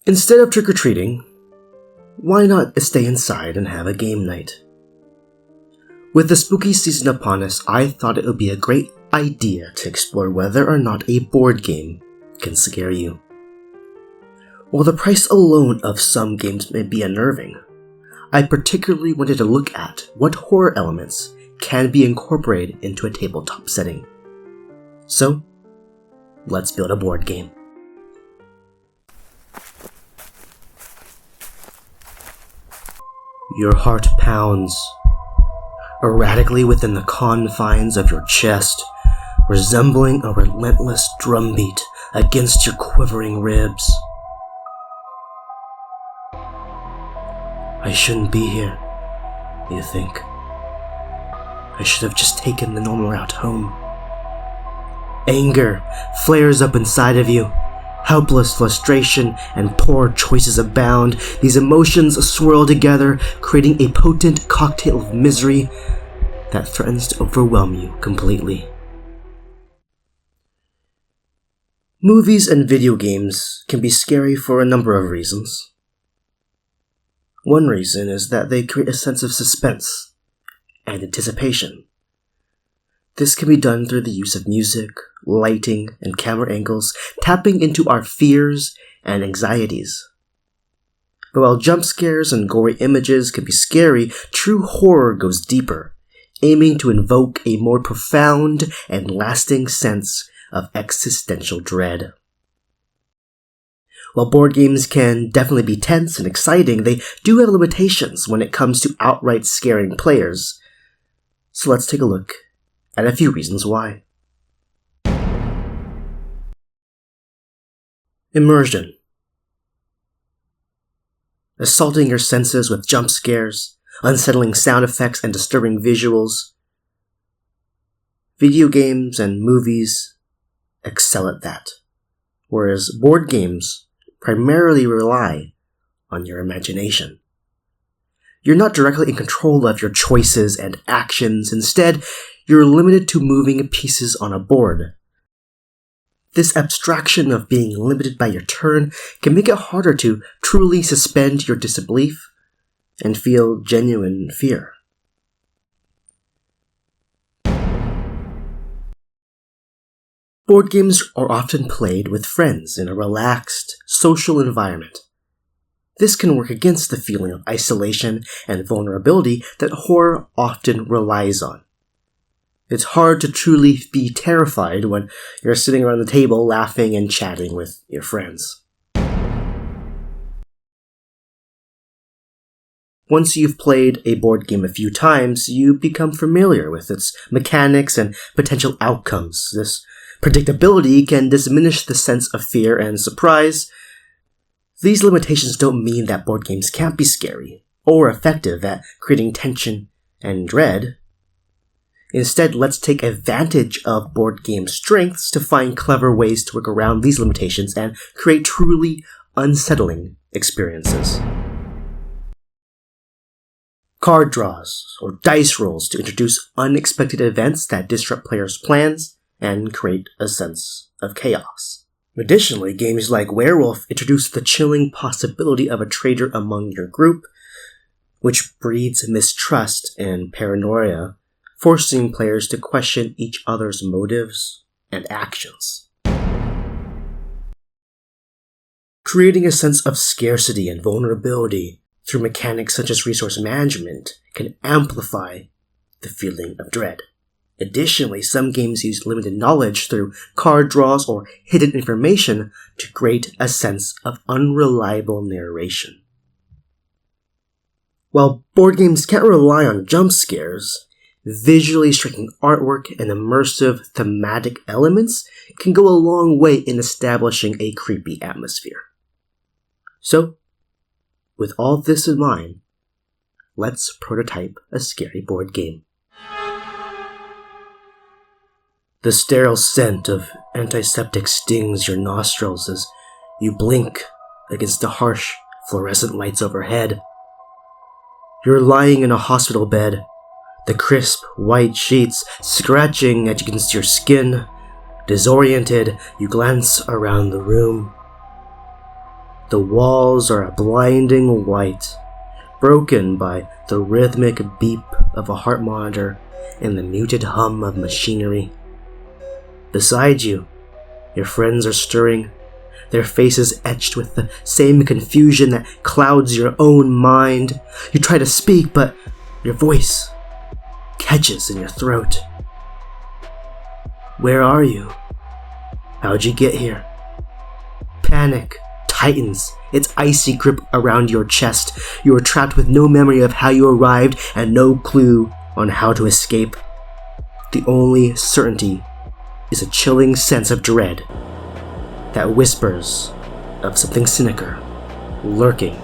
Instead of trick-or-treating, why not stay inside and have a game night? With the spooky season upon us, I thought it would be a great idea to explore whether or not a board game can scare you. While the price alone of some games may be unnerving, I particularly wanted to look at what horror elements can be incorporated into a tabletop setting. So, let's build a board game. Your heart pounds erratically within the confines of your chest, resembling a relentless drumbeat against your quivering ribs. I shouldn't be here, you think. I should have just taken the normal route home. Anger flares up inside of you. Helpless frustration and poor choices abound. These emotions swirl together, creating a potent cocktail of misery that threatens to overwhelm you completely. Movies and video games can be scary for a number of reasons. One reason is that they create a sense of suspense and anticipation. This can be done through the use of music, lighting, and camera angles, tapping into our fears and anxieties. But while jump scares and gory images can be scary, true horror goes deeper, aiming to invoke a more profound and lasting sense of existential dread. While board games can definitely be tense and exciting, they do have limitations when it comes to outright scaring players. So let's take a look at a few reasons why. Immersion. Assaulting your senses with jump scares, unsettling sound effects, and disturbing visuals. Video games and movies excel at that, whereas board games primarily rely on your imagination. You're not directly in control of your choices and actions. Instead, you're limited to moving pieces on a board. This abstraction of being limited by your turn can make it harder to truly suspend your disbelief and feel genuine fear. Board games are often played with friends in a relaxed, social environment. This can work against the feeling of isolation and vulnerability that horror often relies on. It's hard to truly be terrified when you're sitting around the table laughing and chatting with your friends. Once you've played a board game a few times, you become familiar with its mechanics and potential outcomes. This predictability can diminish the sense of fear and surprise. These limitations don't mean that board games can't be scary or effective at creating tension and dread. Instead, let's take advantage of board game strengths to find clever ways to work around these limitations and create truly unsettling experiences. Card draws or dice rolls to introduce unexpected events that disrupt players' plans and create a sense of chaos. Additionally, games like Werewolf introduce the chilling possibility of a traitor among your group, which breeds mistrust and paranoia, forcing players to question each other's motives and actions. Creating a sense of scarcity and vulnerability through mechanics such as resource management can amplify the feeling of dread. Additionally, some games use limited knowledge through card draws or hidden information to create a sense of unreliable narration. While board games can't rely on jump scares, visually striking artwork and immersive thematic elements can go a long way in establishing a creepy atmosphere. So, with all this in mind, let's prototype a scary board game. The sterile scent of antiseptic stings your nostrils as you blink against the harsh fluorescent lights overhead. You're lying in a hospital bed, the crisp white sheets scratching against your skin. Disoriented, you glance around the room. The walls are a blinding white, broken by the rhythmic beep of a heart monitor and the muted hum of machinery. Beside you, your friends are stirring, their faces etched with the same confusion that clouds your own mind. You try to speak, but your voice catches in your throat. Where are you? How'd you get here? Panic tightens its icy grip around your chest. You are trapped with no memory of how you arrived and no clue on how to escape. The only certainty is a chilling sense of dread that whispers of something sinister lurking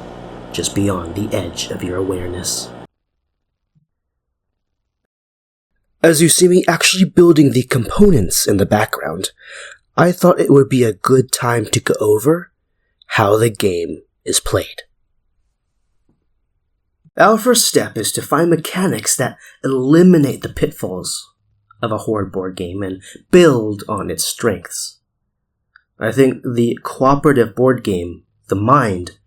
just beyond the edge of your awareness. As you see me actually building the components in the background, I thought it would be a good time to go over how the game is played. Our first step is to find mechanics that eliminate the pitfalls of a horde board game and build on its strengths. I think the cooperative board game, The Mind,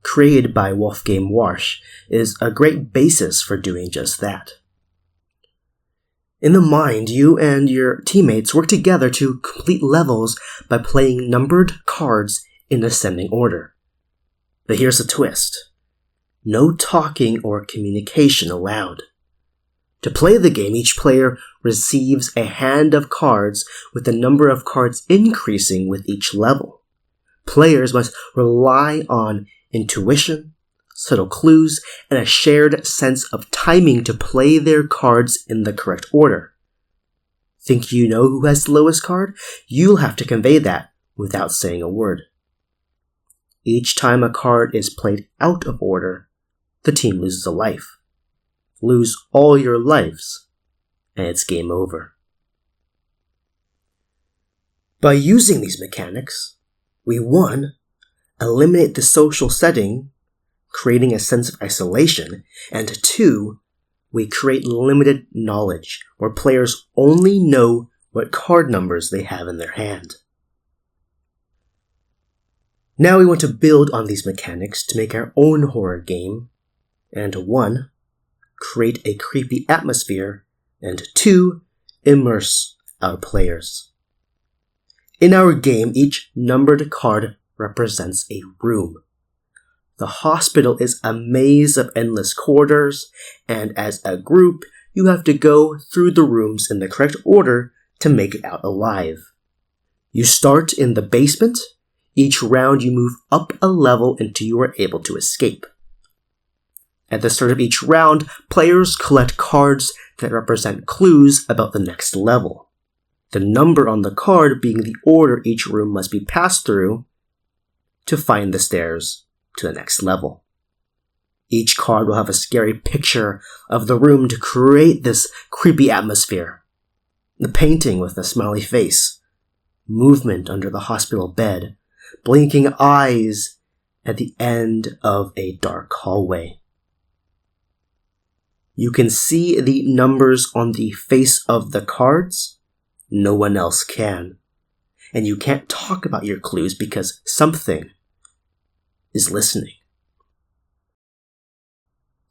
created by Wolfgang Warsch, is a great basis for doing just that. In The Mind, you and your teammates work together to complete levels by playing numbered cards in ascending order. But here's the twist. No talking or communication allowed. To play the game, each player receives a hand of cards with the number of cards increasing with each level. Players must rely on intuition, subtle clues, and a shared sense of timing to play their cards in the correct order. Think you know who has the lowest card? You'll have to convey that without saying a word. Each time a card is played out of order, the team loses a life. Lose all your lives, and it's game over. By using these mechanics, we 1. Eliminate the social setting, creating a sense of isolation, and 2. We create limited knowledge, where players only know what card numbers they have in their hand. Now we want to build on these mechanics to make our own horror game, and 1. Create a creepy atmosphere, and 2. Immerse our players. In our game, each numbered card represents a room. The hospital is a maze of endless corridors, and as a group, you have to go through the rooms in the correct order to make it out alive. You start in the basement. Each round you move up a level until you are able to escape. At the start of each round, players collect cards that represent clues about the next level. The number on the card being the order each room must be passed through to find the stairs to the next level. Each card will have a scary picture of the room to create this creepy atmosphere. The painting with a smiley face, movement under the hospital bed, blinking eyes at the end of a dark hallway. You can see the numbers on the face of the cards. No one else can. And you can't talk about your clues because something is listening.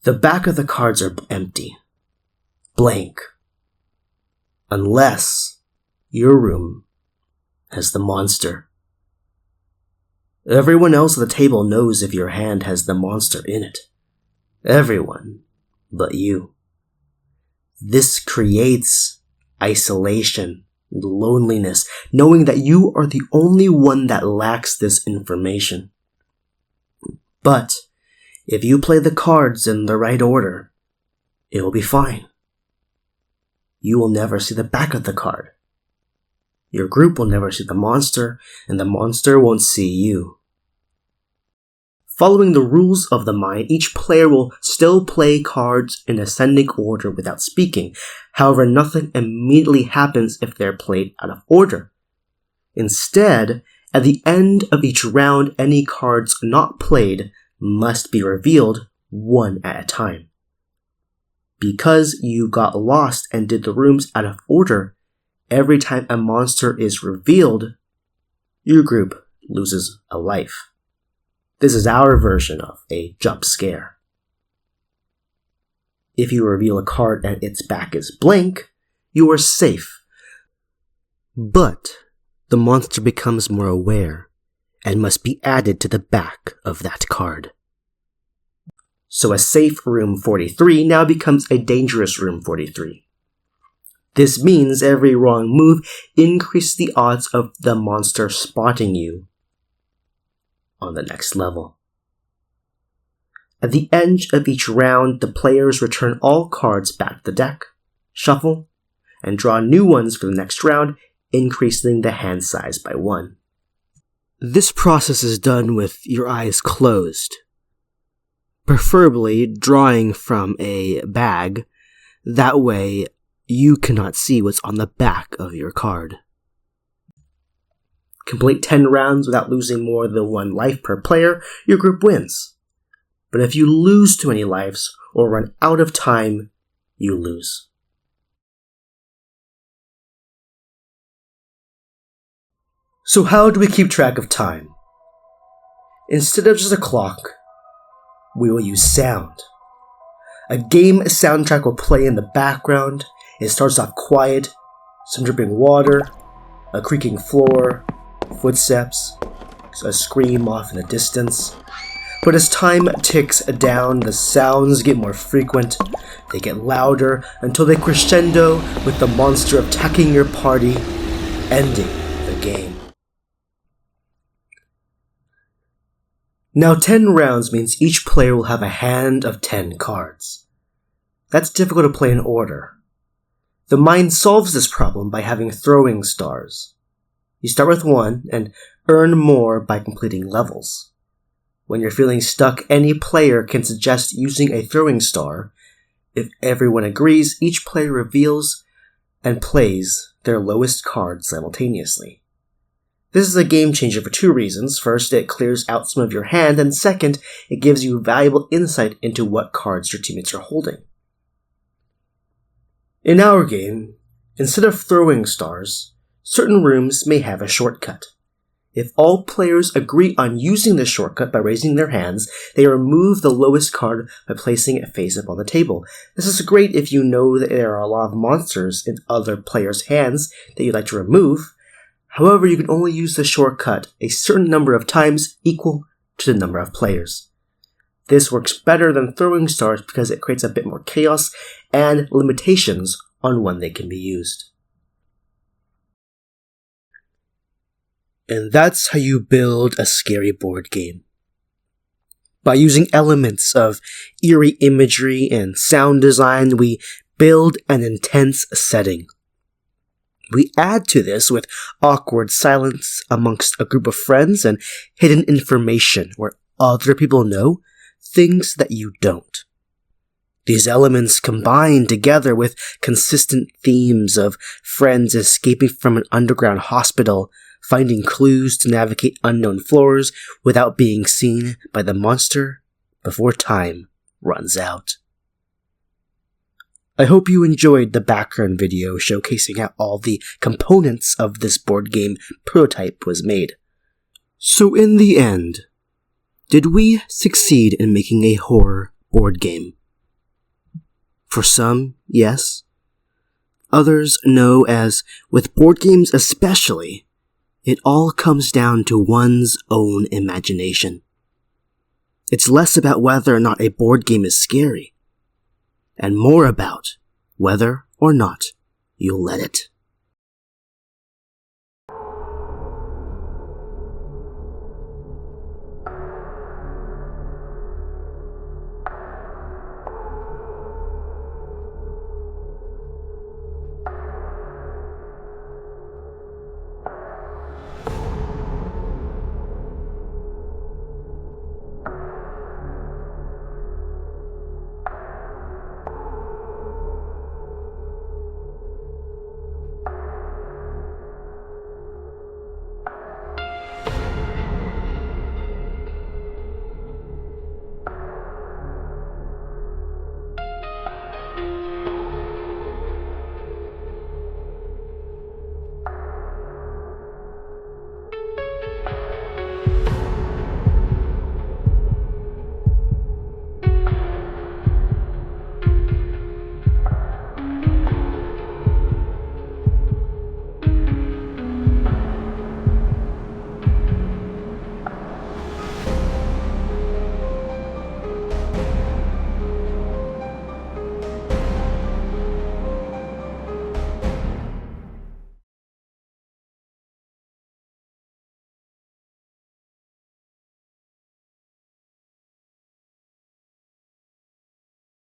The back of the cards are empty, blank, unless your room has the monster. Everyone else at the table knows if your hand has the monster in it. Everyone but you. This creates isolation and loneliness, knowing that you are the only one that lacks this information. But if you play the cards in the right order, it will be fine. You will never see the back of the card. Your group will never see the monster, and the monster won't see you. Following the rules of the mind, each player will still play cards in ascending order without speaking. However, nothing immediately happens if they're played out of order. Instead, at the end of each round, any cards not played must be revealed one at a time. Because you got lost and did the rooms out of order, every time a monster is revealed, your group loses a life. This is our version of a jump scare. If you reveal a card and its back is blank, you are safe. But the monster becomes more aware and must be added to the back of that card. So a safe room 43 now becomes a dangerous room 43. This means every wrong move increases the odds of the monster spotting you on the next level. At the end of each round, the players return all cards back to the deck, shuffle, and draw new ones for the next round, increasing the hand size by 1. This process is done with your eyes closed, preferably drawing from a bag. That way, you cannot see what's on the back of your card. Complete 10 rounds without losing more than 1 life per player, your group wins. But if you lose too many lives or run out of time, you lose. So how do we keep track of time? Instead of just a clock, we will use sound. A game soundtrack will play in the background. It starts off quiet, some dripping water, a creaking floor, footsteps, a scream off in the distance. But as time ticks down, the sounds get more frequent. They get louder until they crescendo with the monster attacking your party, ending the game. Now 10 rounds means each player will have a hand of 10 cards. That's difficult to play in order. The mind solves this problem by having throwing stars. You start with 1 and earn more by completing levels. When you're feeling stuck, any player can suggest using a throwing star. If everyone agrees, each player reveals and plays their lowest card simultaneously. This is a game changer for 2 reasons. First, it clears out some of your hand, and second, it gives you valuable insight into what cards your teammates are holding. In our game, instead of throwing stars, certain rooms may have a shortcut. If all players agree on using this shortcut by raising their hands, they remove the lowest card by placing it face up on the table. This is great if you know that there are a lot of monsters in other players' hands that you'd like to remove. However, you can only use the shortcut a certain number of times equal to the number of players. This works better than throwing stars because it creates a bit more chaos and limitations on when they can be used. And that's how you build a scary board game. By using elements of eerie imagery and sound design, we build an intense setting. We add to this with awkward silence amongst a group of friends and hidden information where other people know things that you don't. These elements combine together with consistent themes of friends escaping from an underground hospital, finding clues to navigate unknown floors without being seen by the monster before time runs out. I hope you enjoyed the background video showcasing how all the components of this board game prototype was made. So in the end, did we succeed in making a horror board game? For some, yes. Others know, as with board games especially, it all comes down to one's own imagination. It's less about whether or not a board game is scary, and more about whether or not you'll let it.